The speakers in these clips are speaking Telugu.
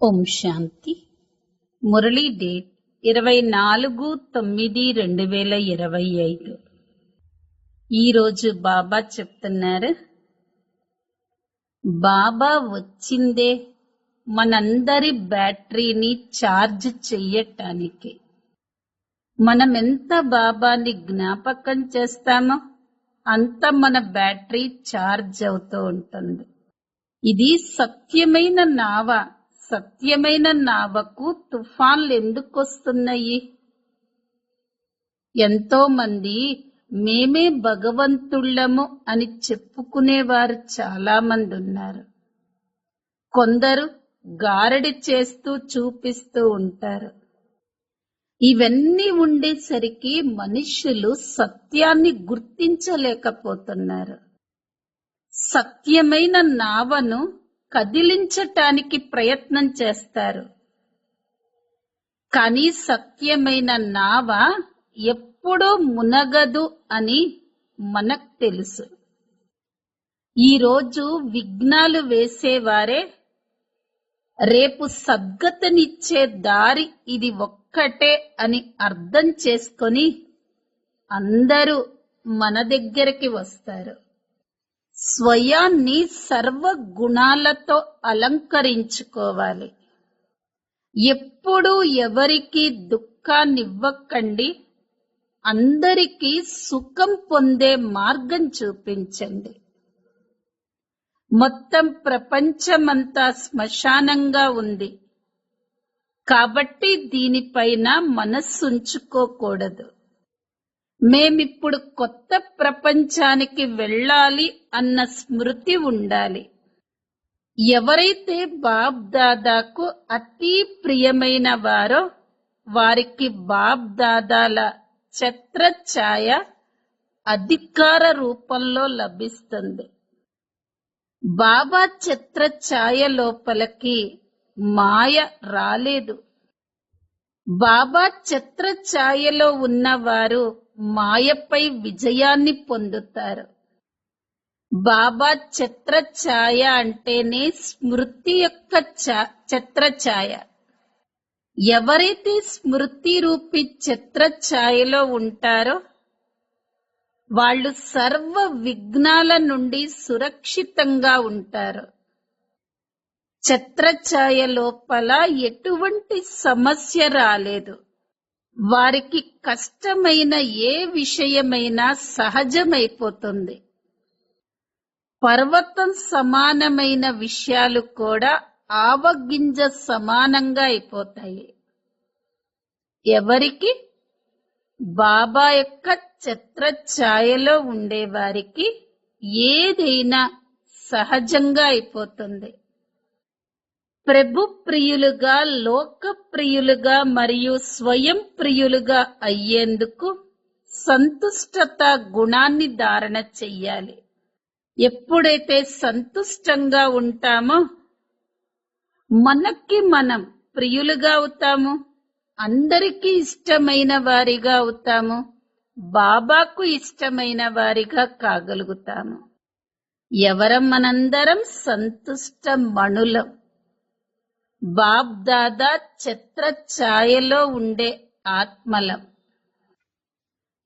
ఓం శాంతి. మురళీ డేట్ 24/9/2025. ఈరోజు బాబా చెప్తున్నారు, బాబా వచ్చిందే మనందరి బ్యాటరీని ఛార్జ్ చెయ్యటానికి. మనమెంత బాబాని జ్ఞాపకం చేస్తామో అంత మన బ్యాటరీ ఛార్జ్ అవుతూ ఉంటుంది. ఇది సత్యమైన నావ. సత్యమైన నావకు తుఫాన్లు ఎందుకు వస్తున్నాయి? ఎంతో మంది మేమే భగవంతుళ్ళము అని చెప్పుకునేవారు చాలా మంది ఉన్నారు. కొందరు గారడి చేస్తూ చూపిస్తూ ఉంటారు. ఇవన్నీ ఉండేసరికి మనుష్యులు సత్యాన్ని గుర్తించలేకపోతున్నారు. సత్యమైన నావను కదిలించటానికి ప్రయత్నం చేస్తారు. కానీ సత్యమైన నావ ఎప్పుడూ మునగదు అని మనకు తెలుసు. ఈరోజు విఘ్నాలు వేసేవారే రేపు సద్గతినిచ్చే దారి ఇది ఒక్కటే అని అర్థం చేసుకొని అందరూ మన దగ్గరికి వస్తారు. స్వయాన్ని సర్వ గుణాలతో అలంకరించుకోవాలి. ఎప్పుడూ ఎవరికి దుఃఖాన్నివ్వకండి. అందరికీ సుఖం పొందే మార్గం చూపించండి. మొత్తం ప్రపంచమంతా శ్మశానంగా ఉంది కాబట్టి దీనిపైన మనస్సుంచుకోకూడదు. మేమిప్పుడు కొత్త ప్రపంచానికి వెళ్ళాలి అన్న స్మృతి ఉండాలి. ఎవరైతే బాబ్ దాదాకు అతి ప్రియమైన వారో వారికి బాబ్ దాదాల ఛత్రఛాయ అధికార రూపంలో లభిస్తుంది. బాబా ఛత్రఛాయ లోపలికి మాయ రాలేదు. బాబా ఛత్రఛాయలో ఉన్నవారు మాయపై విజయాన్ని పొందుతారు. బాబా ఛత్రఛాయ అంటేనే స్మృతి యొక్క ఛత్రఛాయ. ఎవరైతే స్మృతి రూపి ఛత్రఛాయలో ఉంటారో వాళ్ళు సర్వ విఘ్నాల నుండి సురక్షితంగా ఉంటారు. ఛత్రఛాయ లోపల ఎటువంటి సమస్య రాలేదు. వారికి కష్టమైన ఏ విషయమైనా సహజమైపోతుంది. పర్వతం సమానమైన విషయాలు కూడా ఆవగింజ సమానంగా అయిపోతాయి. ఎవరికి? బాబా యొక్క ఛత్రఛాయలో ఉండేవారికి ఏదైనా సహజంగా అయిపోతుంది. ప్రభు ప్రియులుగా, లోక ప్రియులుగా మరియు స్వయం ప్రియులుగా అయ్యేందుకు సంతుష్టత గుణాన్ని ధారణ చెయ్యాలి. ఎప్పుడైతే సంతుష్టంగా ఉంటామో మనకి మనం ప్రియులుగా అవుతాము. అందరికీ ఇష్టమైన వారిగా అవుతాము. బాబాకు ఇష్టమైన వారిగా కాగలుగుతాము. ఎవరం? మనందరం సంతుష్ట మణులం. బాబ్ దాదా ఛత్రఛాయలో ఉండే ఆత్మలం.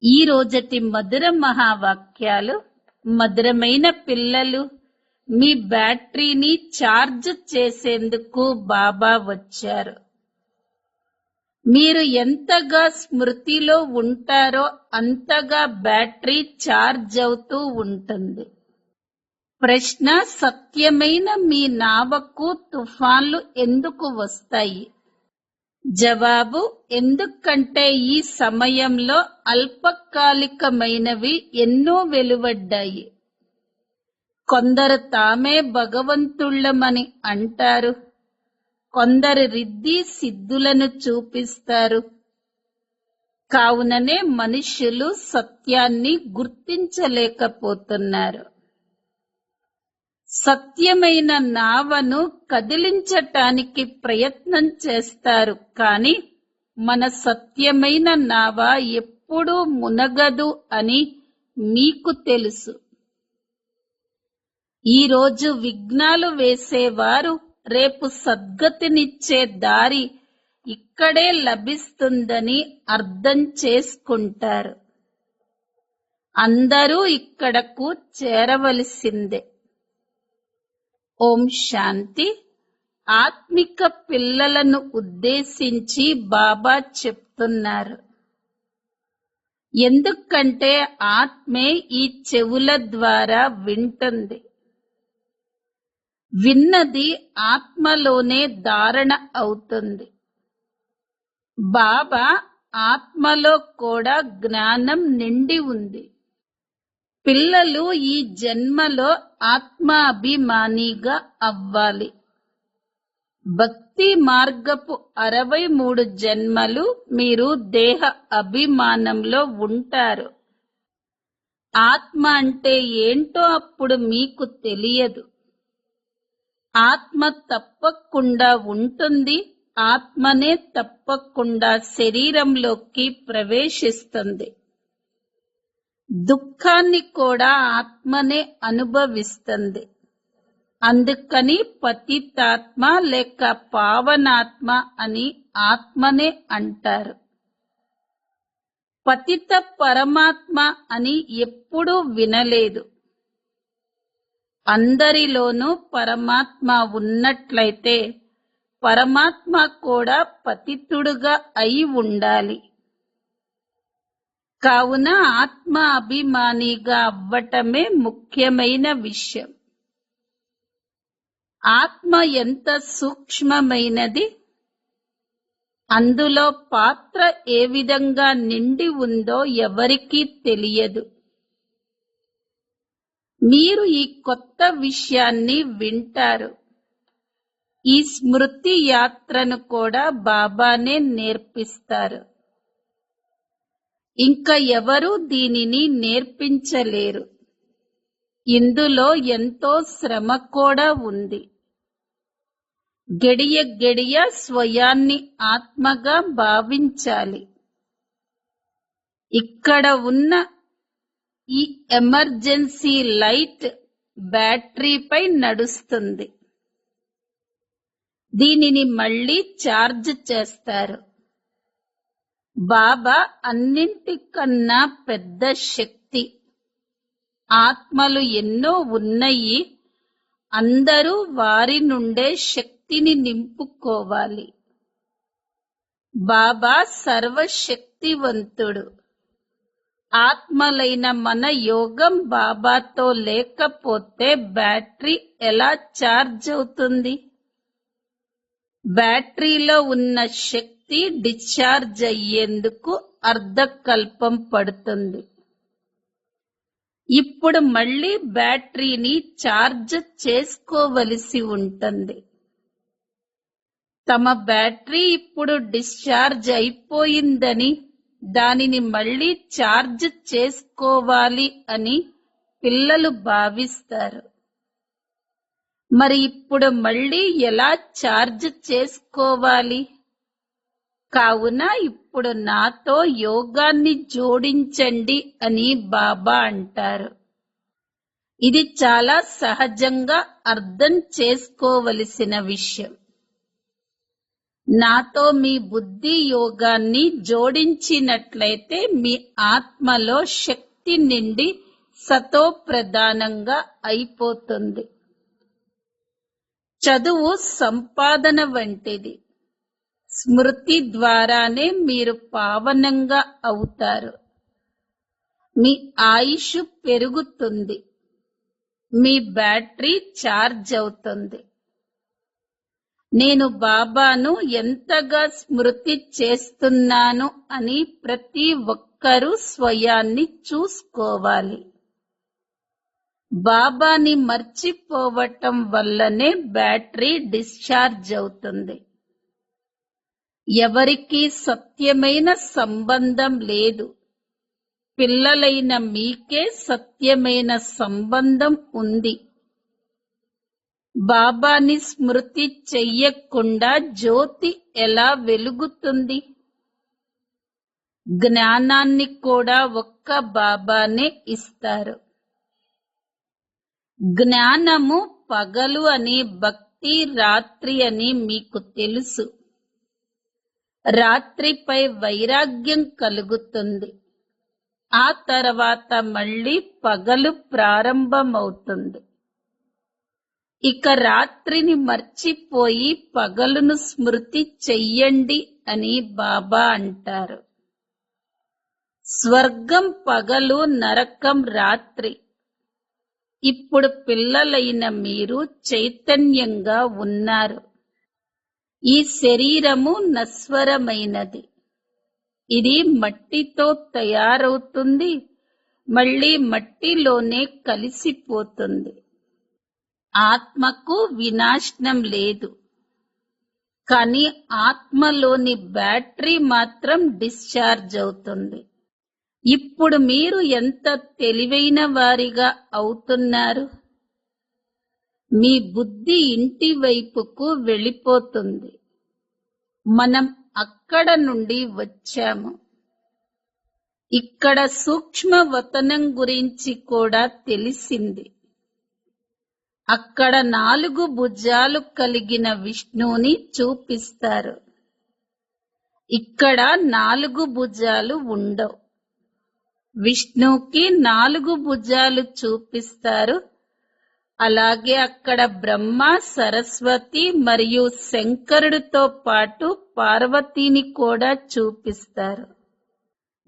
ఈ రోజటి మధుర మహావాక్యాలు. మధురమైన పిల్లలు, మీ బ్యాటరీని ఛార్జ్ చేసేందుకు బాబా వచ్చారు. మీరు ఎంతగా స్మృతిలో ఉంటారో అంతగా బ్యాటరీ ఛార్జ్ అవుతూ ఉంటుంది. ప్రశ్న: సత్యమైన మీ నావకు తుఫాన్లు ఎందుకు వస్తాయి? జవాబు: ఎందుకంటే ఈ సమయంలో అల్పకాలికమైనవి ఎన్నో వెలువడ్డాయి. కొందరు తామే భగవంతుళ్ళమని అంటారు. కొందరు రిద్ధి సిద్ధులను చూపిస్తారు. కావుననే మనుష్యులు సత్యాన్ని గుర్తించలేకపోతున్నారు. సత్యమైన నావను కదిలించటానికి ప్రయత్నం చేస్తారు. కానీ మన సత్యమైన నావ ఎప్పుడూ మునగదు అని మీకు తెలుసు. ఈరోజు విఘ్నాలు వేసేవారు రేపు సద్గతినిచ్చే దారి ఇక్కడే లభిస్తుందని అర్థం చేసుకుంటారు. అందరూ ఇక్కడకు చేరవలసిందే. ఓం శాంతి. ఆత్మిక పిల్లలను ఉద్దేశించి బాబా చెప్తున్నారు. ఎందుకంటే ఆత్మే ఈ చెవుల ద్వారా వింటుంది. విన్నది ఆత్మలోనే ధారణ అవుతుంది. బాబా ఆత్మలో కూడా జ్ఞానం నిండి ఉంది. పిల్లలు ఈ జన్మలో ఆత్మాభిమానిగా అవ్వాలి. భక్తి మార్గపు 63 జన్మలు మీరు దేహ అభిమానంలో ఉంటారు. ఆత్మ అంటే ఏంటో అప్పుడు మీకు తెలియదు. ఆత్మ తప్పకుండా ఉంటుంది. ఆత్మనే తప్పకుండా శరీరంలోకి ప్రవేశిస్తుంది. దుఃఖాన్ని కూడా ఆత్మనే అనుభవిస్తుంది. అందుకని పతితాత్మ లేక పావనాత్మ అని ఆత్మనే అంటారు. పతిత పరమాత్మ అని ఎప్పుడూ వినలేదు. అందరిలోనూ పరమాత్మ ఉన్నట్లయితే పరమాత్మ కూడా పతితుడుగా అయి ఉండాలి. కావున ఆత్మ అభిమానిగా అవ్వటమే ముఖ్యమైన విషయం. ఆత్మ ఎంత సూక్ష్మమైనది, అందులో పాత్ర ఏ విధంగా నిండి ఉందో ఎవరికీ తెలియదు. మీరు ఈ కొత్త విషయాన్ని వింటారు. ఈ స్మృతి యాత్రను కూడా బాబానే నేర్పిస్తారు. ఇంకా ఎవరూ దీనిని నేర్పించలేరు. ఇందులో ఎంతో శ్రమ కూడా ఉంది. గడియ గడియ స్వయాన్ని ఆత్మగా భావించాలి. ఇక్కడ ఉన్న ఈ ఎమర్జెన్సీ లైట్ బ్యాటరీపై నడుస్తుంది. దీనిని మళ్ళీ ఛార్జ్ చేస్తారు. బాబా అన్నింటికన్నా పెద్ద శక్తి. ఆత్మలు ఎన్నో ఉన్నాయి. అందరూ వారి నుండే శక్తిని నింపుకోవాలి. బాబా సర్వశక్తివంతుడు. ఆత్మలైన మన యోగం బాబాతో లేకపోతే బ్యాటరీ ఎలా ఛార్జ్ అవుతుంది? బ్యాటరీలో ఉన్న శక్తి డిశ్చార్జ్ అయ్యేందుకు అర్ధకల్పం పడుతుంది. ఇప్పుడు మళ్ళీ బ్యాటరీని ఛార్జ్ చేసుకోవలసి ఉంటుంది. తమ బ్యాటరీ ఇప్పుడు డిశ్చార్జ్ అయిపోయిందని, దానిని మళ్ళీ ఛార్జ్ చేసుకోవాలి అని పిల్లలు భావిస్తారు. మరి ఇప్పుడు మళ్ళీ ఎలా ఛార్జ్ చేసుకోవాలి? కావున ఇప్పుడు నాతో యోగాన్ని జోడించండి అని బాబా అంటారు. ఇది చాలా సహజంగా అర్థం చేసుకోవలసిన విషయం. నాతో మీ బుద్ధి యోగాన్ని జోడించినట్లయితే మీ ఆత్మలో శక్తి నిండి సతో ప్రధానంగా అయిపోతుంది. చదువు సంపాదన వంటిది. స్మృతి ద్వారానే మీరు పావనంగా అవుతారు. మీ ఆయుష్ పెరుగుతుంది. మీ బ్యాటరీ ఛార్జ్ అవుతుంది. నేను బాబాను ఎంతగా స్మృతి చేస్తున్నాను అని ప్రతి ఒక్కరూ స్వయాన్ని చూసుకోవాలి. బాబాని మర్చిపోవటం వల్లనే బ్యాటరీ డిశ్చార్జ్ అవుతుంది. ఎవరికీ సత్యమైన సంబంధం లేదు. పిల్లలైన మీకే సత్యమైన సంబంధం ఉంది. బాబాని స్మృతి చెయ్యకుండా జ్యోతి ఎలా వెలుగుతుంది? జ్ఞానాన్ని కూడా ఒక్క బాబానే ఇస్తారు. జ్ఞానము పగలు అని భక్తి రాత్రి రాత్రి అని మీకు తెలుసు. రాత్రిపై వైరాగ్యం కలుగుతుంది. ఆ తర్వాత మళ్ళీ పగలు ప్రారంభమవుతుంది. ఇక రాత్రిని మర్చిపోయి పగలును స్మృతి చెయ్యండి అని బాబా అంటారు. స్వర్గం పగలు, నరకం రాత్రి. ఇప్పుడు పిల్లలైన మీరు చైతన్యంగా ఉన్నారు. ఈ శరీరము నశ్వరమైనది. ఇది మట్టితో తయారవుతుంది, మళ్ళీ మట్టిలోనే కలిసిపోతుంది. ఆత్మకు వినాశనం లేదు, కానీ ఆత్మలోని బ్యాటరీ మాత్రం డిశ్చార్జ్ అవుతుంది. ఇప్పుడు మీరు ఎంత తెలివైన వారిగా అవుతున్నారు. మీ బుద్ధి ఇంటి వైపుకు వెళ్ళిపోతుంది. మనం అక్కడ నుండి వచ్చాము. ఇక్కడ సూక్ష్మ వతనం గురించి కూడా తెలిసింది. అక్కడ 4 భుజాలు కలిగిన విష్ణువుని చూపిస్తారు. ఇక్కడ 4 భుజాలు ఉండవు. విష్ణువుకి 4 భుజాలు చూపిస్తారు. అలాగే అక్కడ బ్రహ్మ, సరస్వతి మరియు శంకరుడితో పాటు పార్వతీని కూడా చూపిస్తారు.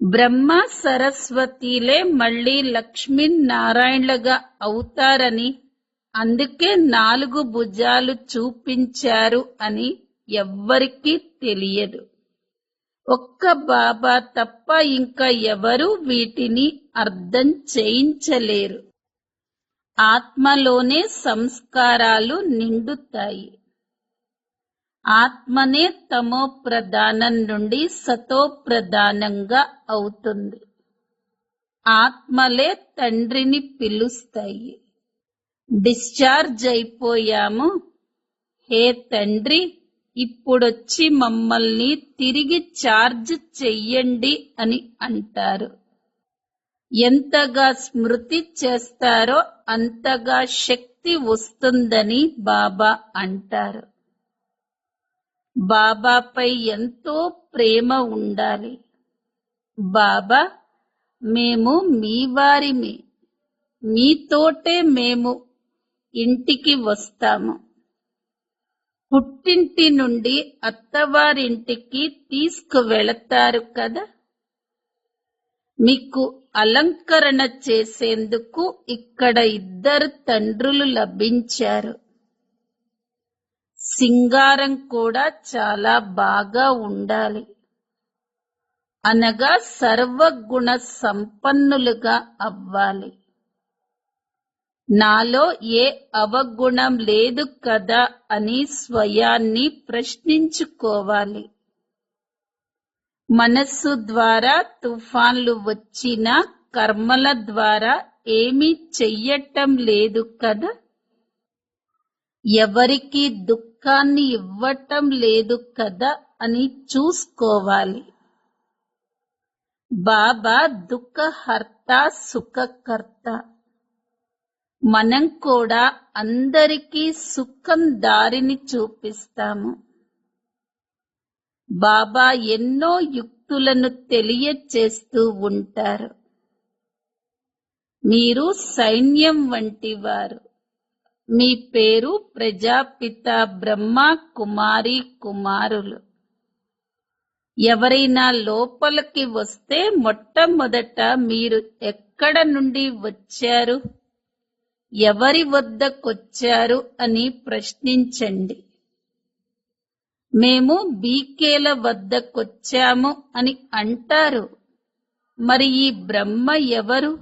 బ్రహ్మ సరస్వతిలే మళ్ళీ లక్ష్మీనారాయణలుగా అవుతారని, అందుకే 4 భుజాలు చూపించారు అని ఎవ్వరికీ తెలియదు. ఒక్క బాబా తప్ప ఇంకా ఎవరూ వీటిని అర్థం చేయించలేరు. ఆత్మలోనే సంస్కారాలు నిండుతాయి. ఆత్మనే తమో ప్రధానం నుండి సతో ప్రధానంగా అవుతుంది. ఆత్మలే తండ్రిని పిలుస్తాయి. డిశ్చార్జ్ అయిపోయాము, హే తండ్రి, ఇప్పుడొచ్చి మమ్మల్ని తిరిగి ఛార్జ్ చెయ్యండి అని అంటారు. ఎంతగా స్మృతి చేస్తారో అంతగా శక్తి వస్తుందని బాబా అంటారు. బాబాపై ఎంతో ప్రేమ ఉండాలి. బాబా, మేము మీ వారిమే, మీతోటే మేము ఇంటికి వస్తాము. పుట్టింటి నుండి అత్తవారింటికి తీసుకువెళతారు కదా. మీకు అలంకరణ చేసేందుకు ఇక్కడ 2 తండ్రులు లభించారు. సింగారం కూడా చాలా బాగా ఉండాలి, అనగా సర్వగుణ సంపన్నులుగా అవ్వాలి. నాలో ఏ అవగుణం లేదు కదా అని స్వయాన్ని ప్రశ్నించుకోవాలి. మనస్సు ద్వారా తుఫాన్లు వచ్చినా కర్మల ద్వారా ఏమీ చెయ్యటం లేదు కదా. ఎవరికి దుఃఖాన్ని ఇవ్వటం లేదు కదా అని చూసుకోవాలి. బాబా దుఃఖహర్త, సుఖకర్త. మనం కూడా అందరికీ సుఖం దారిని చూపిస్తాము. బాబా ఎన్నో యుక్తులను తెలియచేస్తూ ఉంటారు. మీరు సైన్యం వంటివారు. మీ పేరు ప్రజాపిత బ్రహ్మ, కుమారి, కుమారులు. ఎవరైనా లోపలికి వస్తే మొట్టమొదట మీరు ఎక్కడ నుండి వచ్చారు, ఎవరి వద్దకొచ్చారు అని ప్రశ్నించండి. మేము బీకేల వద్దకొచ్చాము అని అంటారు. మరి ఈ బ్రహ్మ ఎవరు?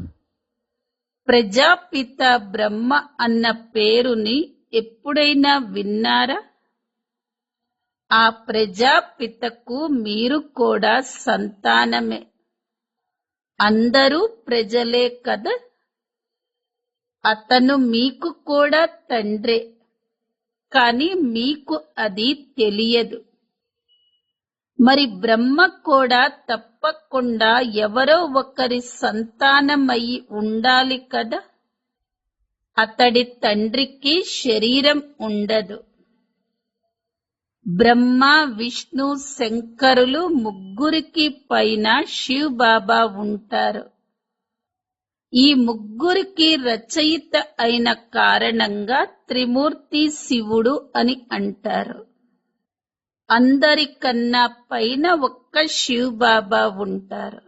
ప్రజాపిత బ్రహ్మ అన్న పేరుని ఎప్పుడైనా విన్నారా? ఆ ప్రజాపితకు మీరు కూడా సంతానమే. అందరూ ప్రజలే కదా. అతను మీకు కూడా తండ్రే, కానీ మీకు అది తెలియదు. మరి బ్రహ్మ కూడా తప్పకుండా ఎవరో ఒకరి సంతానమయి ఉండాలి కదా. అతడి తండ్రికి శరీరం ఉండదు, బ్రహ్మ, విష్ణు, శంకరులు ముగ్గురికి పైన శివ్ బాబా ఉంటారు. ఈ ముగ్గురికి రచయిత అయిన కారణంగా త్రిమూర్తి శివుడు అని అంటారు. అందరికన్నా పైన ఒక్క శివ్ బాబా ఉంటారు.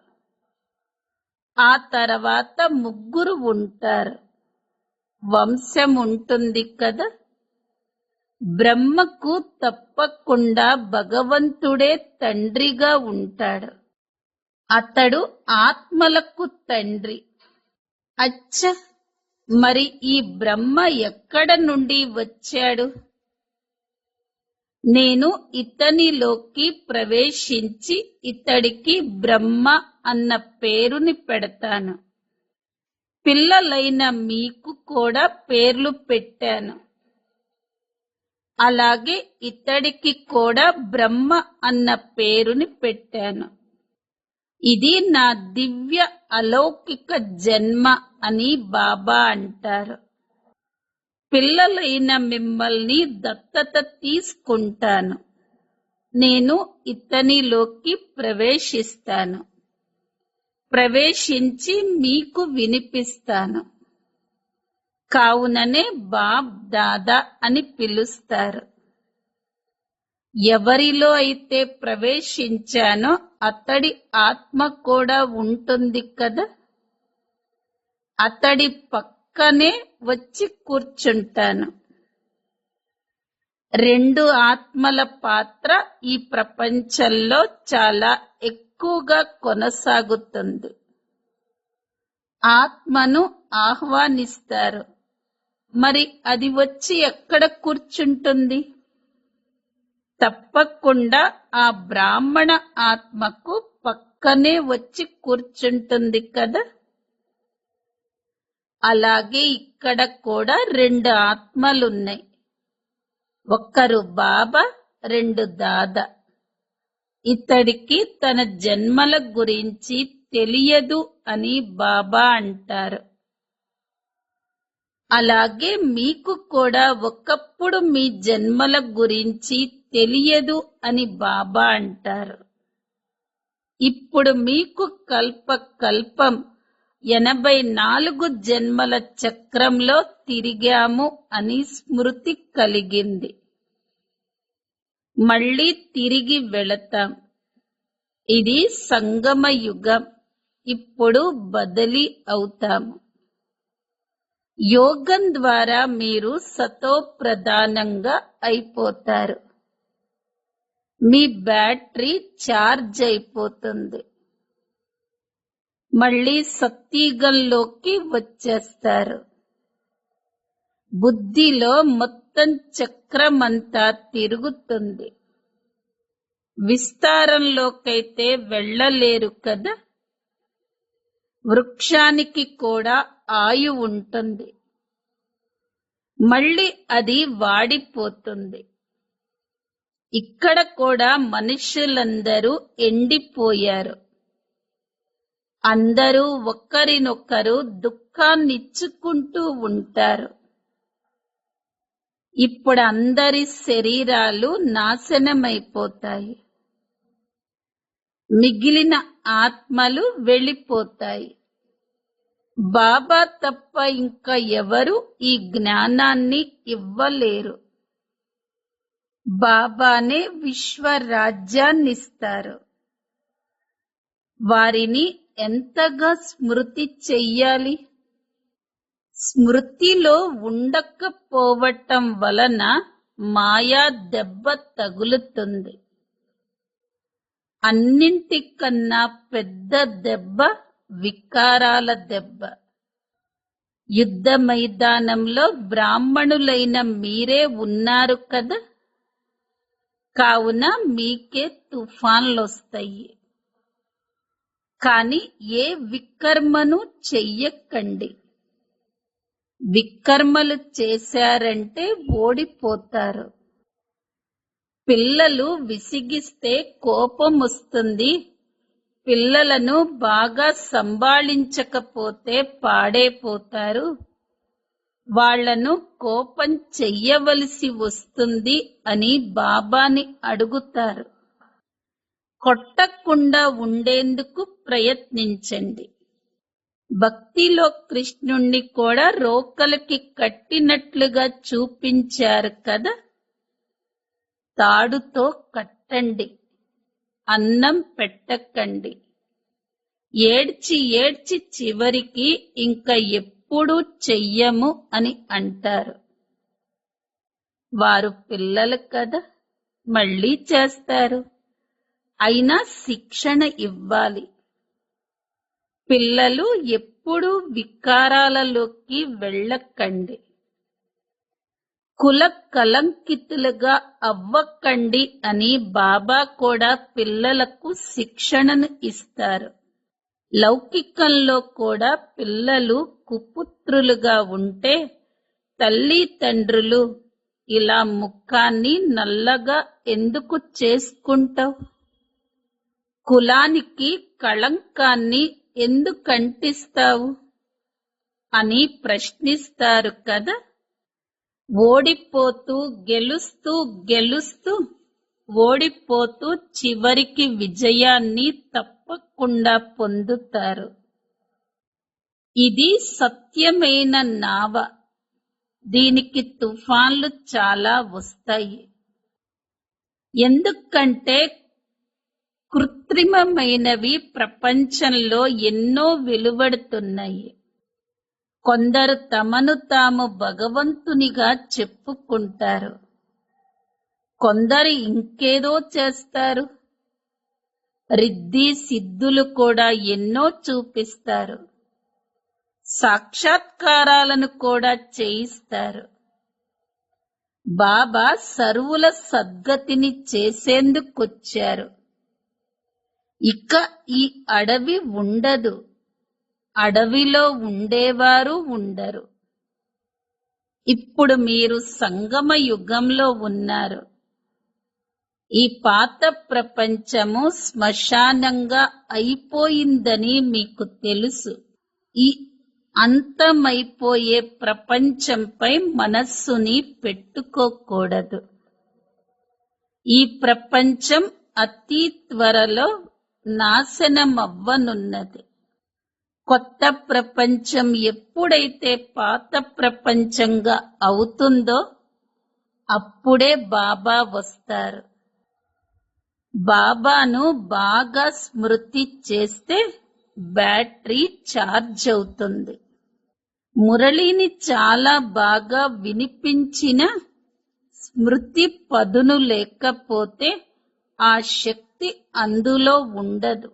ఆ తర్వాత ముగ్గురు ఉంటారు. వంశం ఉంటుంది కదా. బ్రహ్మకు తప్పకుండా భగవంతుడే తండ్రిగా ఉంటాడు. అతడు ఆత్మలకు తండ్రి. అచ్చ, మరి ఈ బ్రహ్మ ఎక్కడ నుండి వచ్చాడు? నేను ఇతనిలోకి ప్రవేశించి ఇతడికి బ్రహ్మ అన్న పేరుని పెడతాను. పిల్లలైన మీకు కూడా పేర్లు పెట్టాను. అలాగే ఇతడికి కూడా బ్రహ్మ అన్న పేరుని పెట్టాను. ఇది నా దివ్య అలౌకిక జన్మ అని బాబా అంటారు. పిల్లలైన మిమ్మల్ని దత్తత తీసుకుంటాను. నేను ఇతనిలోకి ప్రవేశిస్తాను. ప్రవేశించి మీకు వినిపిస్తాను. కావుననే బాబ్ దాదా అని పిలుస్తారు. ఎవరిలో అయితే ప్రవేశించానో అతడి ఆత్మ కూడా ఉంటుంది కదా. అతడి పక్కనే వచ్చి కూర్చుంటాను. రెండు ఆత్మల పాత్ర ఈ ప్రపంచంలో చాలా ఎక్కువగా కొనసాగుతుంది. ఆత్మను ఆహ్వానిస్తారు. మరి అది వచ్చి ఎక్కడ కూర్చుంటుంది? తప్పకుండా ఆ బ్రాహ్మణ ఆత్మకు పక్కనే వచ్చి కూర్చుంటుంది కదా. అలాగే ఇక్కడ కూడా రెండు ఆత్మలున్నాయి. ఒకరు బాబా, రెండు దాదా. ఇతడికి తన జన్మల గురించి తెలియదు అని బాబా అంటారు. అలాగే మీకు కూడా ఒకప్పుడు మీ జన్మల గురించి తెలియదు అని బాబా అంటారు. ఇప్పుడు మీకు కల్ప కల్పం 84 జన్మల చక్రంలో తిరిగాము అని స్మృతి కలిగింది. మళ్ళీ తిరిగి వెళతాం. ఇది సంగమ యుగం. ఇప్పుడు బదిలీ అవుతాము. యోగం ద్వారా మీరు సతో ప్రధానంగా అయిపోతారు. మీ బ్యాటరీ ఛార్జ్ అయిపోతుంది. మళ్ళీ సత్యుగంలోకి వచ్చేస్తారు. బుద్ధిలో మొత్తం చక్రమంతా తిరుగుతుంది. విస్తారంలోకైతే వెళ్ళలేరు కదా. వృక్షానికి కూడా ఆయు ఉంటుంది. మళ్ళీ అది వాడిపోతుంది. ఇక్కడ కూడా మనుషులందరూ ఎండిపోయారు. అందరూ ఒకరినొకరు దుఃఖాన్నిచ్చుకుంటూ ఉంటారు. ఇప్పుడు అందరి శరీరాలు నాశనమైపోతాయి. మిగిలిన ఆత్మలు వెళ్ళిపోతాయి. బాబా తప్ప ఇంకా ఎవరు ఈ జ్ఞానాన్ని ఇవ్వలేరు. బాబానే విశ్వరాజ్యాన్నిస్తారు. వారిని ఎంతగా స్మృతి చెయ్యాలి? స్మృతిలో ఉండకపోవటం వలన మాయా దెబ్బ తగులుతుంది. అన్నింటికన్నా పెద్ద దెబ్బ వికారాల దెబ్బ. యుద్ధ మైదానంలో బ్రాహ్మణులైన మీరే ఉన్నారు కదా. కావున మీకే తుఫాన్లొస్తాయి. కాని ఏ వికర్మను చెయ్యకండి. వికర్మలు చేశారంటే ఓడిపోతారు. పిల్లలు విసిగిస్తే కోపం వస్తుంది. పిల్లలను బాగా సంభాళించకపోతే పాడైపోతారు. వాళ్ళను కోపం చెయ్యవలసి వస్తుంది అని బాబాని అడుగుతారు. కొట్టకుండా ఉండేందుకు ప్రయత్నించండి. భక్తిలో కృష్ణుణ్ణి కూడా రోకలకి కట్టినట్లుగా చూపించారు కదా. తాడుతో కట్టండి, అన్నం పెట్టకండి. ఏడ్చి ఏడ్చి చివరికి ఇంకా ఎప్పుడూ చెయ్యము అని అంటారు. వారు పిల్లలు కదా, మళ్ళీ చేస్తారు. అయినా శిక్షణ ఇవ్వాలి. పిల్లలు ఎప్పుడూ వికారాలలోకి వెళ్ళకండి. కుల కలంకితులుగా అవ్వకండి అని బాబా కూడా పిల్లలకు శిక్షణను ఇస్తారు. లౌకికంలో కూడా పిల్లలు కుపుత్రులుగా ఉంటే తల్లి తండ్రులు ఇలా ముఖాన్ని నల్లగా ఎందుకు చేసుకుంటావు, కులానికి కళంకాన్ని ఎందుకంటిస్తావు అని ప్రశ్నిస్తారు కదా. ఓడిపోతూ గెలుస్తూ గెలుస్తూ ఓడిపోతూ చివరికి విజయాన్ని తప్పకుండా పొందుతారు. ఇది సత్యమైన నావ. దీనికి తుఫాన్లు చాలా వస్తాయి. ఎందుకంటే కృత్రిమమైనవి ప్రపంచంలో ఎన్నో వెలువడుతున్నాయి. కొందరు తమను తాము భగవంతునిగా చెప్పుకుంటారు. కొందరు ఇంకేదో చేస్తారు. రిద్ధి సిద్ధులు కూడా ఎన్నో చూపిస్తారు. సాక్షాత్కారాలను కూడా చేయిస్తారు. బాబా సర్వుల సద్గతిని చేసేందుకొచ్చారు. ఇక ఈ అడవి ఉండదు. అడవిలో ఉండేవారు ఉండరు. ఇప్పుడు మీరు సంగమ యుగంలో ఉన్నారు. ఈ పాత ప్రపంచము శ్మశానంగా అయిపోయిందని మీకు తెలుసు. ఈ అంతమైపోయే ప్రపంచంపై మనస్సుని పెట్టుకోకూడదు. ఈ ప్రపంచం అతి త్వరలో నాశనమవ్వనున్నది. కొత్త ప్రపంచం ఎప్పుడైతే పాత ప్రపంచంగా అవుతుందో అప్పుడే బాబా వస్తారు. బాబాను బాగా స్మృతి చేస్తే బ్యాటరీ ఛార్జ్ అవుతుంది. మురళిని చాలా బాగా వినిపించిన స్మృతి పదును లేకపోతే ఆ శక్తి అందులో ఉండదు.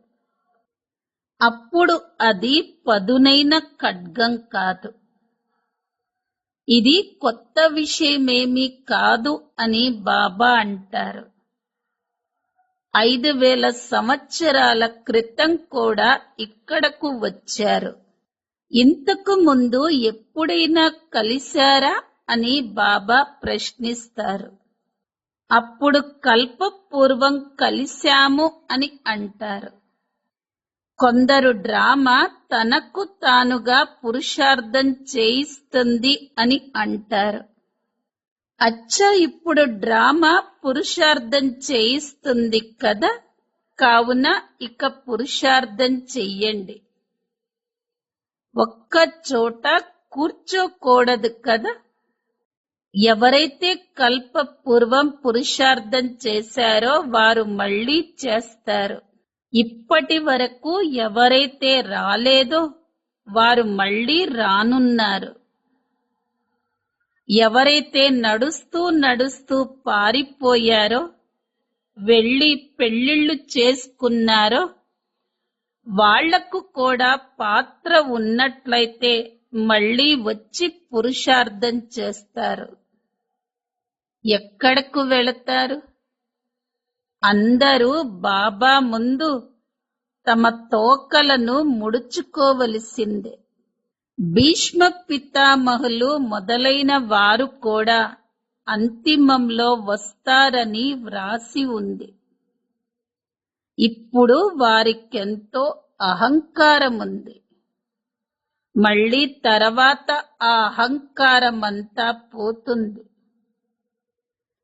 అప్పుడు అది పదునైన ఖడ్గం కాదు. ఇది కొత్త విషయమేమీ కాదు అని బాబా అంటారు. 5000 సంవత్సరాల క్రితం కూడా ఇక్కడకు వచ్చారు. ఇంతకు ముందు ఎప్పుడైనా కలిశారా అని బాబా ప్రశ్నిస్తారు. అప్పుడు కల్పపూర్వం కలిశాము అని అంటారు. కొందరు డ్రామా తనకు తానుగా పురుషార్థం చేయిస్తుంది అని అంటారు. అచ్చా, ఇప్పుడు డ్రామా పురుషార్థం చేయిస్తుంది కదా, కావున ఇక పురుషార్థం చెయ్యండి. ఒక్క చోట కూర్చోకూడదు కదా. ఎవరైతే కల్పపూర్వం పురుషార్థం చేశారో వారు మళ్ళీ చేస్తారు. ఇప్పటి వరకు ఎవరైతే రాలేదో వారు మళ్ళీ రానున్నారు. ఎవరైతే నడుస్తూ నడుస్తూ పారిపోయారో, వెళ్ళి పెళ్ళిళ్ళు చేసుకున్నారో వాళ్లకు కూడా పాత్ర ఉన్నట్లయితే మళ్ళీ వచ్చి పురుషార్థం చేస్తారు. ఎక్కడకు వెళతారు? అందరూ బాబా ముందు తమ తోకలను ముడుచుకోవలసిందే. భీష్మ పితామహులు మొదలైన వారు కూడా అంతిమంలో వస్తారని వ్రాసి ఉంది. ఇప్పుడు వారికెంతో అహంకారం ఉంది. మళ్ళీ తర్వాత ఆ అహంకారమంతా పోతుంది.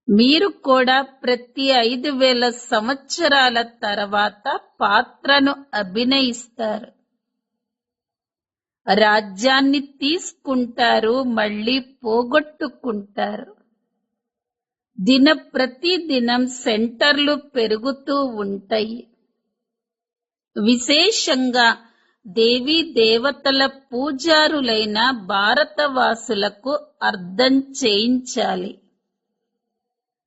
మీరు కూడా ప్రతి 5000 సంవత్సరాల తర్వాత పాత్రను అభినయిస్తారు. రాజ్యాన్ని తీసుకుంటారు, మళ్ళీ పోగొట్టుకుంటారు. ప్రతిదినం సెంటర్లు పెరుగుతూ ఉంటాయి. విశేషంగా దేవీ దేవతల పూజారులైన భారతవాసులకు అర్థం చేయించాలి.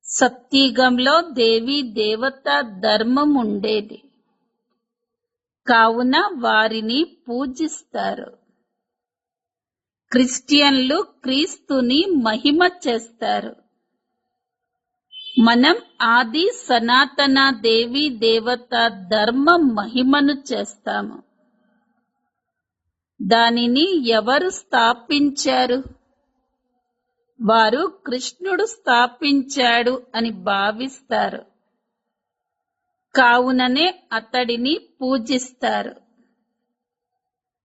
సత్యుగంలో దేవీ దేవత ధర్మం ఉండేది, కావున వారిని పూజిస్తారు. క్రిస్టియన్లు క్రీస్తుని మహిమ చేస్తారు. మనం ఆది సనాతన దేవీ దేవత ధర్మ మహిమను చేస్తాము. దానిని ఎవరు స్థాపించారు? వారు కృష్ణుడు స్థాపించాడు అని భావిస్తారు. కావుననే అతడిని పూజిస్తారు.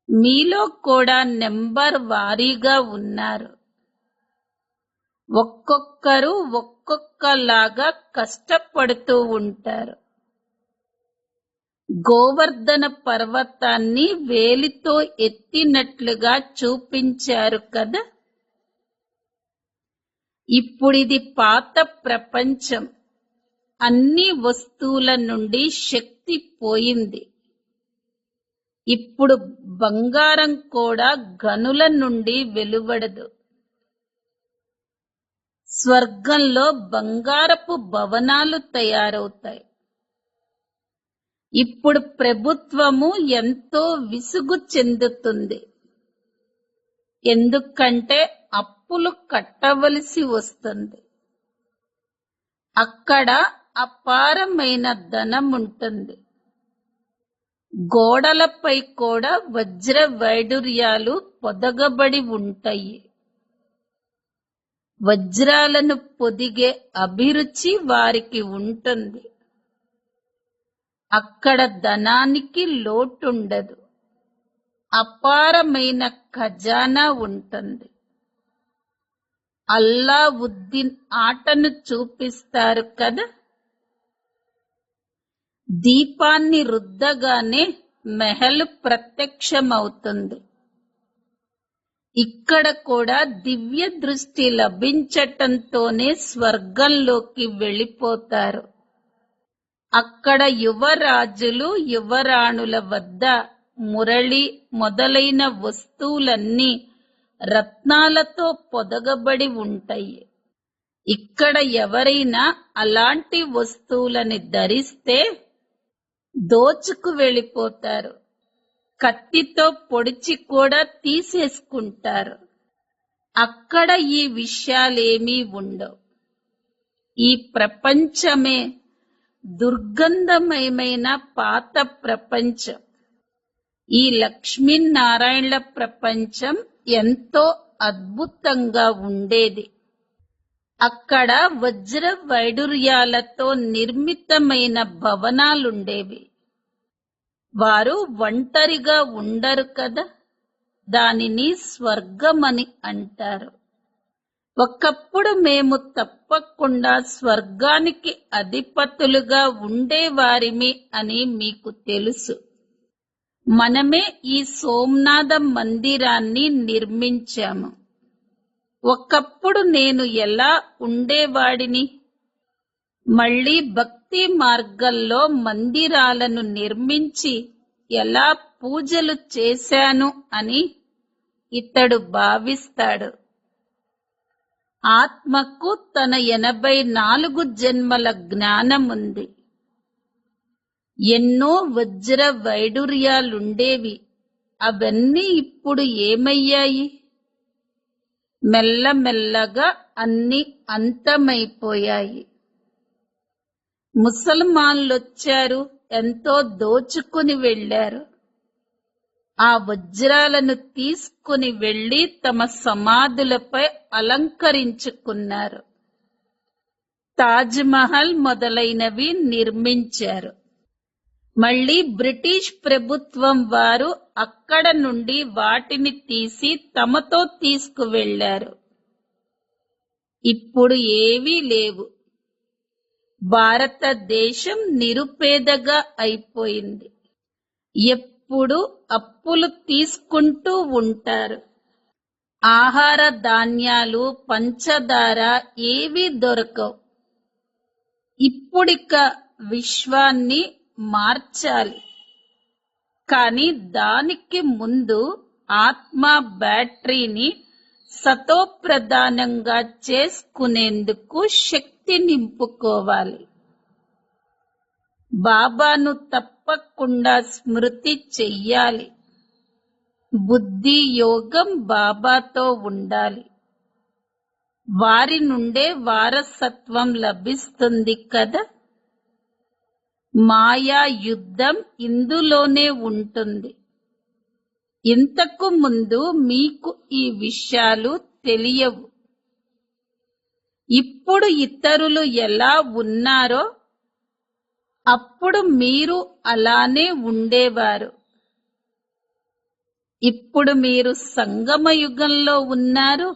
మీలో కూడా నెంబర్ వారీగా ఉన్నారు. ఒక్కొక్కరు ఒక్కొక్కలాగా కష్టపడుతూ ఉంటారు. గోవర్ధన పర్వతాన్ని వేలితో ఎత్తినట్లుగా చూపించారు కదా. ఇప్పుడిది పాత ప్రపంచం. అన్ని వస్తువుల నుండి శక్తి పోయింది. ఇప్పుడు బంగారం కూడా గనుల నుండి వెలువడదు. స్వర్గంలో బంగారపు భవనాలు తయారవుతాయి. ఇప్పుడు ప్రభుత్వము ఎంతో విసుగు చెందుతుంది. ఎందుకంటే అప్పులు కట్టవలసి వస్తుంది. అక్కడ అపారమైన ధనం ఉంటుంది. గోడలపై కూడా వజ్ర వైడూర్యాలు పొదగబడి ఉంటాయి. వజ్రాలను పొదిగే అభిరుచి వారికి ఉంటుంది. అక్కడ ధనానికి లోటుండదు. అపారమైన ఖజానా ఉంటుంది. అల్లావుద్దీన్ ఆటను చూపిస్తారు కదా. దీపాన్ని రుద్దగానే మెహల్ ప్రత్యక్షమవుతుంది. ఇక్కడ కూడా దివ్య దృష్టి లభించటంతోనే స్వర్గంలోకి వెళ్ళిపోతారు. అక్కడ యువరాజులు యువరాణుల వద్ద మురళి మొదలైన వస్తువులన్నీ రత్నాలతో పొదగబడి ఉంటాయి. ఇక్కడ ఎవరైనా అలాంటి వస్తువులని ధరిస్తే దోచుకు వెళ్ళిపోతారు. కత్తితో పొడిచి కూడా తీసేసుకుంటారు. అక్కడ ఈ విషయాలేమీ ఉండవు. ఈ ప్రపంచమే దుర్గంధమయమైన పాత ప్రపంచం. ఈ లక్ష్మీనారాయణల ప్రపంచం ఎంతో అద్భుతంగా ఉండేది. అక్కడ వజ్ర వైడూర్యాలతో నిర్మితమైన భవనాలుండేవి. వారు ఒంటరిగా ఉండరు కదా. దానిని స్వర్గమని అంటారు. ఒకప్పుడు మేము తప్పకుండా స్వర్గానికి అధిపతులుగా ఉండేవారిమి అని మీకు తెలుసు. మనమే ఈ సోమనాథ మందిరాన్ని నిర్మించాము. ఒకప్పుడు నేను ఎలా ఉండేవాడిని? మళ్ళీ భక్తి మార్గంలో మందిరాలను నిర్మించి ఎలా పూజలు చేశాను అని ఇతడు భావిస్తాడు. ఆత్మకు తన 84 జన్మల జ్ఞానముంది. ఎన్నో వజ్ర వైడూర్యాలుండేవి. అవన్నీ ఇప్పుడు ఏమయ్యాయి? మెల్లమెల్లగా అన్ని అంతమైపోయాయి. ముసల్మాన్లొచ్చారు, ఎంతో దోచుకుని వెళ్లారు. ఆ వజ్రాలను తీసుకుని వెళ్లి తమ సమాధులపై అలంకరించుకున్నారు. తాజ్ మహల్ మొదలైనవి నిర్మించారు. మళ్ళీ బ్రిటిష్ ప్రభుత్వం వారు అక్కడ నుండి వాటిని తీసి తమతో తీసుకువెళ్లారు. ఇప్పుడు ఏవీ లేవు. భారతదేశం నిరుపేదగా అయిపోయింది. ఎప్పుడు అప్పులు తీసుకుంటూ ఉంటారు. ఆహార ధాన్యాలు, పంచదార ఏవీ దొరకవు. ఇప్పుడిక విశ్వాన్ని మార్చాలి. కానీ దానికి ముందు ఆత్మ బ్యాటరీని సతోప్రధానంగా చేసుకునేందుకు శక్తి నింపుకోవాలి. బాబాను తప్పకుండా స్మృతి చెయ్యాలి. బుద్ధి యోగం బాబాతో ఉండాలి. వారి నుండే వారసత్వం లభిస్తుంది కదా. మాయా యుద్ధం ఇందులోనే ఉంటుంది. ఇంతకు ముందు మీకు ఈ విషయాలు తెలియవు. ఇప్పుడు ఇతరులు ఎలా ఉన్నారో అప్పుడు మీరు అలానే ఉండేవారు. ఇప్పుడు మీరు సంగమ యుగంలో ఉన్నారు.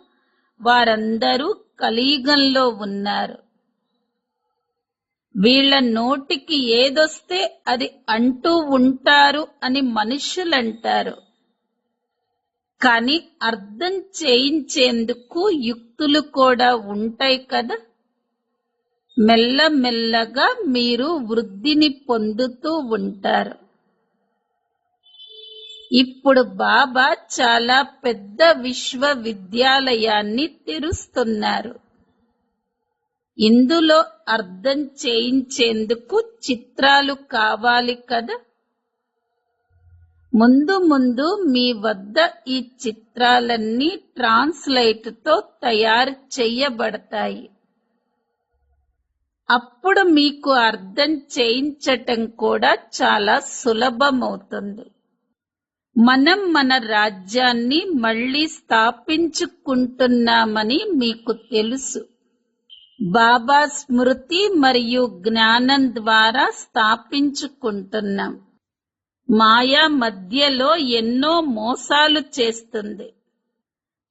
వారందరూ కలియుగంలో ఉన్నారు. వీళ్ళ నోటికి ఏదొస్తే అది అంటూ ఉంటారు అని మనుషులంటారు. కానీ అర్థం చేయించేందుకు యుక్తులు కూడా ఉంటాయి కదా. మెల్లమెల్లగా మీరు వృద్ధిని పొందుతూ ఉంటారు. ఇప్పుడు బాబా చాలా పెద్ద విశ్వవిద్యాలయాన్ని తెరుస్తున్నారు. ఇందులో అర్థం చేయించేందుకు చిత్రాలు కావాలి కదా. ముందు ముందు మీ వద్ద ఈ చిత్రాలన్నీ ట్రాన్స్లేట్తో తయారు చేయబడతాయి. అప్పుడు మీకు అర్థం చేయించటం కూడా చాలా సులభమవుతుంది. మనం మన రాజ్యాన్ని మళ్ళీ స్థాపించుకుంటున్నామని మీకు తెలుసు. బాబా స్మృతి మరియు జ్ఞానం ద్వారా స్థాపించుకుంటున్నాం. మాయా మధ్యలో ఎన్నో మోసాలు చేస్తుంది.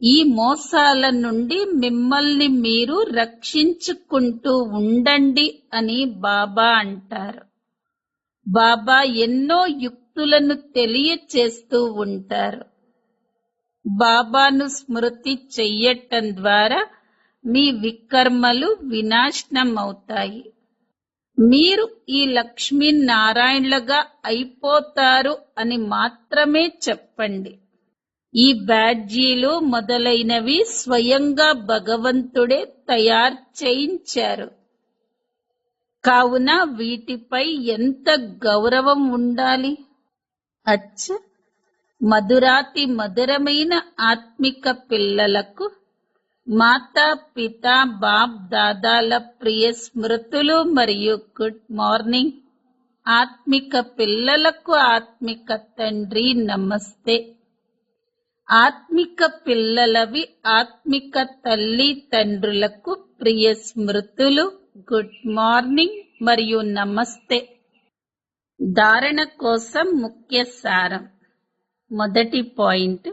ఈ మోసాల నుండి మిమ్మల్ని మీరు రక్షించుకుంటూ ఉండండి అని బాబా అంటారు. బాబా ఎన్నో యుక్తులను తెలియచేస్తూ ఉంటారు. బాబాను స్మృతి చెయ్యటం ద్వారా మీ వికర్మలు వినాశనమవుతాయి. మీరు ఈ లక్ష్మీనారాయణలుగా అయిపోతారు అని మాత్రమే చెప్పండి. ఈ బ్యాడ్జీలు మొదలైనవి స్వయంగా భగవంతుడే తయారు చేయించారు. కావున వీటిపై ఎంత గౌరవం ఉండాలి. అచ్చ మధురాతి మధురమైన ఆత్మిక పిల్లలకు మాతా పిత బాప్ దాదాల ప్రియ స్మృతులు మరియు గుడ్ మార్నింగ్. ఆత్మిక పిల్లలకు ఆత్మిక తండ్రి నమస్తే. ఆత్మిక పిల్లలవి ఆత్మిక తల్లి తండ్రులకు ప్రియ స్మృతులు, గుడ్ మార్నింగ్ మరియు నమస్తే. ధారణ కోసం ముఖ్య సారం. మొదటి పాయింట్,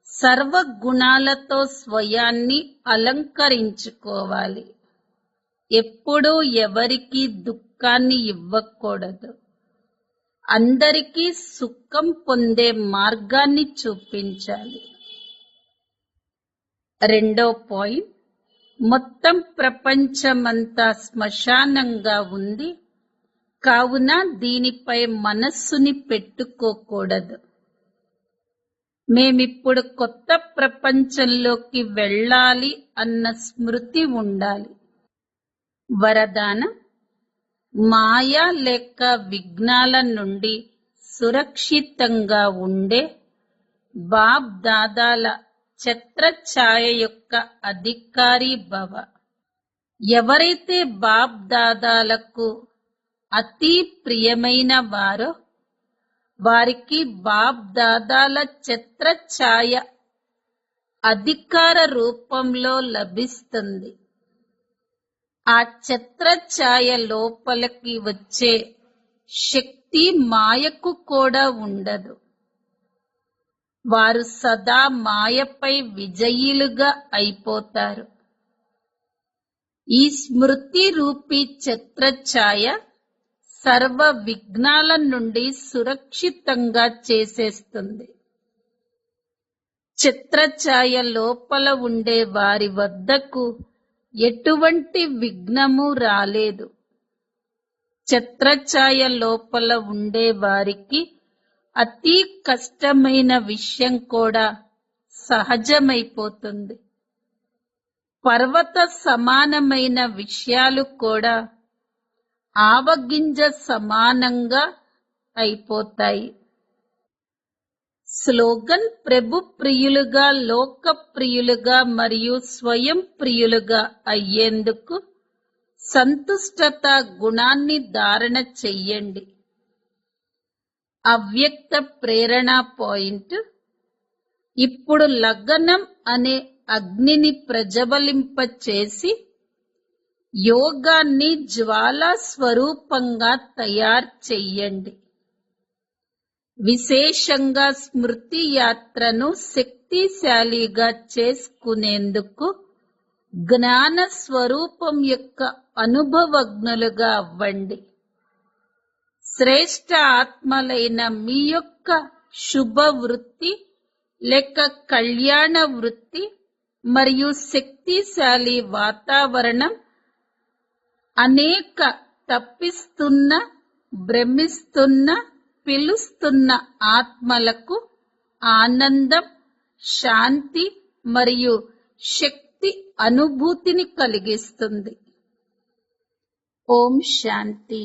సర్వ గుణాలతో స్వయాన్ని అలంకరించుకోవాలి. ఎప్పుడూ ఎవరికీ దుఃఖాన్ని ఇవ్వకూడదు. అందరికీ సుఖం పొందే మార్గాన్ని చూపించాలి. రెండో పాయింట్, మొత్తం ప్రపంచమంతా శ్మశానంగా ఉంది. కావున దీనిపై మనస్సుని పెట్టుకోకూడదు. మేమిప్పుడు కొత్త ప్రపంచంలోకి వెళ్ళాలి అన్న స్మృతి ఉండాలి. వరదానం, మాయా లేక విఘ్నాల నుండి సురక్షితంగా ఉండే బాప్ దాదాల ఛత్రఛాయ యొక్క అధికారి భవ. ఎవరైతే బాప్ దాదాలకు అతి ప్రియమైన వారో వారికి బాప్ దాదాల ఛత్రఛాయ అధికార రూపంలో లభిస్తుంది. ఆ ఛత్రఛాయ లోపలికి వచ్చే శక్తి దృష్టి మాయకు కూడా ఉండదు. వారు సదా మాయపై విజయీలుగా అయిపోతారు. ఈ స్మృతి రూపీ ఛత్రఛాయ సర్వ విఘ్నాల నుండి సురక్షితంగా చేసేస్తుంది. ఛత్రఛాయ లోపల ఉండే వారి వద్దకు ఎటువంటి విఘ్నము రాలేదు. ఛత్రఛాయ లోపల ఉండే వారికి అతి కష్టమైన విషయం కూడా సహజమైపోతుంది. పర్వత సమానమైన విషయాలు కూడా ఆవగింజ సమానంగా అయిపోతాయి. స్లోగన్: ప్రభు ప్రియులుగా, లోక ప్రియులుగా మరియు స్వయం ప్రియులుగా అయ్యేందుకు సంతుష్టత గుణాన్ని ధారణ చెయ్యండి. అవ్యక్త ప్రేరణ పాయింట్: ఇప్పుడు లగ్నం అనే అగ్నిని ప్రజ్వలింపచేసి యోగాన్ని జ్వాలా స్వరూపంగా తయారు చెయ్యండి. విశేషంగా స్మృతి యాత్రను శక్తిశాలిగా చేసుకునేందుకు జ్ఞాన స్వరూపం యొక్క అనుభవజ్ఞులుగా అవ్వండి. శ్రేష్ఠ ఆత్మలైన మీ యొక్క శుభ వృత్తి లేక కళ్యాణ వృత్తి మరియు శక్తిశాలి వాతావరణం అనేక తప్పిస్తున్న, భ్రమిస్తున్న, పిలుస్తున్న ఆత్మలకు ఆనందం, శాంతి మరియు శక్తి అనుభూతిని కలిగిస్తుంది. ఓం శాంతి.